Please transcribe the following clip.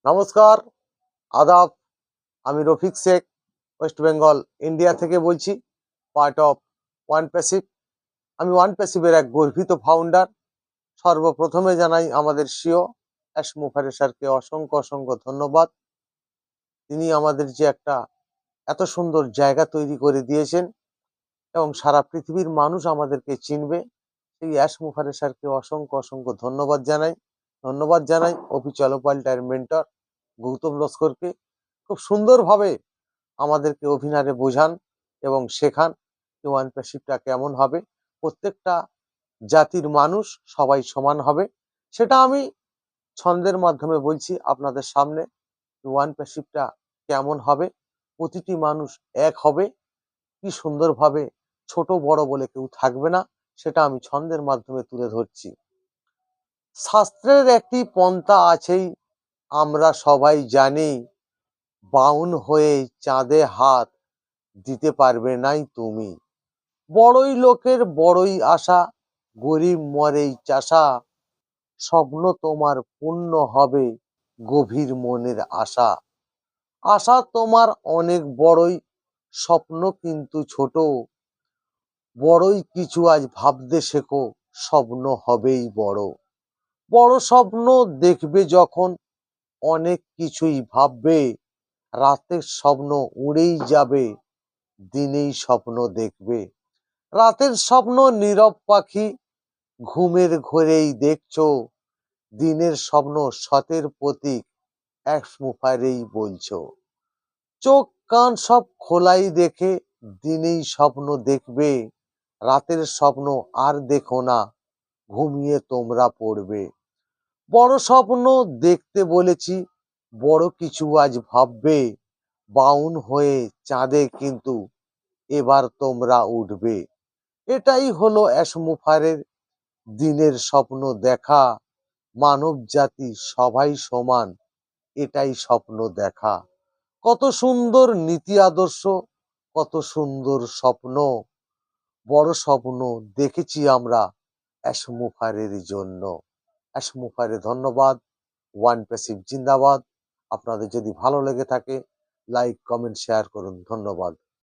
নমস্কার, আদাব। আমি রফিক শেখ, ওয়েস্ট বেঙ্গল, ইন্ডিয়া থেকে বলছি, পার্ট অফ ওয়ান প্যাসিভ। আমি ওয়ান প্যাসিভের এক গর্বিত ফাউন্ডার। সর্বপ্রথমে জানাই আমাদের সিও এস মুখার্জি স্যারকে অসংখ্য অসংখ্য ধন্যবাদ। তিনি আমাদের যে একটা এত সুন্দর জায়গা তৈরি করে দিয়েছেন এবং সারা পৃথিবীর মানুষ আমাদেরকে চিনবে, সেই এস মুখার্জি স্যারকে অসংখ্য অসংখ্য ধন্যবাদ জানাই অপি চলপাল্টায়ের মেন্টর গৌতম লস্করকে। খুব সুন্দরভাবে আমাদেরকে অভিনয়ে বোঝান এবং শেখান যে ওয়ান প্যাসিভটা কেমন হবে। প্রত্যেকটা জাতির মানুষ সবাই সমান হবে, সেটা আমি ছন্দের মাধ্যমে বলছি আপনাদের সামনে। ওয়ান প্যাসিভটা কেমন হবে, প্রতিটি মানুষ এক হবে, কি সুন্দরভাবে, ছোট বড় বলে কেউ থাকবে না, সেটা আমি ছন্দের মাধ্যমে তুলে ধরছি। শাস্ত্রের একটি পন্থা আছেই, আমরা সবাই জানি, বাউন হয়ে চাঁদে হাত দিতে পারবে নাই তুমি। বড়ই লোকের বড়ই আশা, গরিব মরেই চাষা, স্বপ্ন তোমার পূর্ণ হবে গভীর মনের আশা। আশা তোমার অনেক বড়ই, স্বপ্ন কিন্তু ছোট, বড়ই কিছু আজ ভাবতে শেখো, স্বপ্ন হবেই বড়। বড় স্বপ্ন দেখবে যখন অনেক কিছুই ভাববে, রাতের স্বপ্ন উড়েই যাবে, দিনেই স্বপ্ন দেখবে। রাতের স্বপ্ন নীরব পাখি, ঘুমের ঘোরেই দেখছো, দিনের স্বপ্ন সতের প্রতীক, এক মুখারেই বলছো। চোখ কান সব খোলাই দেখে দিনেই স্বপ্ন দেখবে, রাতের স্বপ্ন আর দেখো না, ঘুমিয়ে তোমরা পড়বে। বড় স্বপ্ন দেখতে বলেছি, বড় কিছু আজ ভাববে, বাউন হয়ে চাঁদে কিন্তু এবার তোমরা উঠবে। এটাই হলো এসমুফারের দিনের স্বপ্ন দেখা, মানব জাতি সবাই সমান, এটাই স্বপ্ন দেখা। কত সুন্দর নীতি আদর্শ, কত সুন্দর স্বপ্ন, বড় স্বপ্ন দেখেছি আমরা এসমুফারের জন্য। এসমুফারে ধন্যবাদ। ওয়ান প্যাসিভ জিন্দাবাদ। আপনাদের যদি ভালো লেগে থাকে, লাইক কমেন্ট শেয়ার করুন। ধন্যবাদ।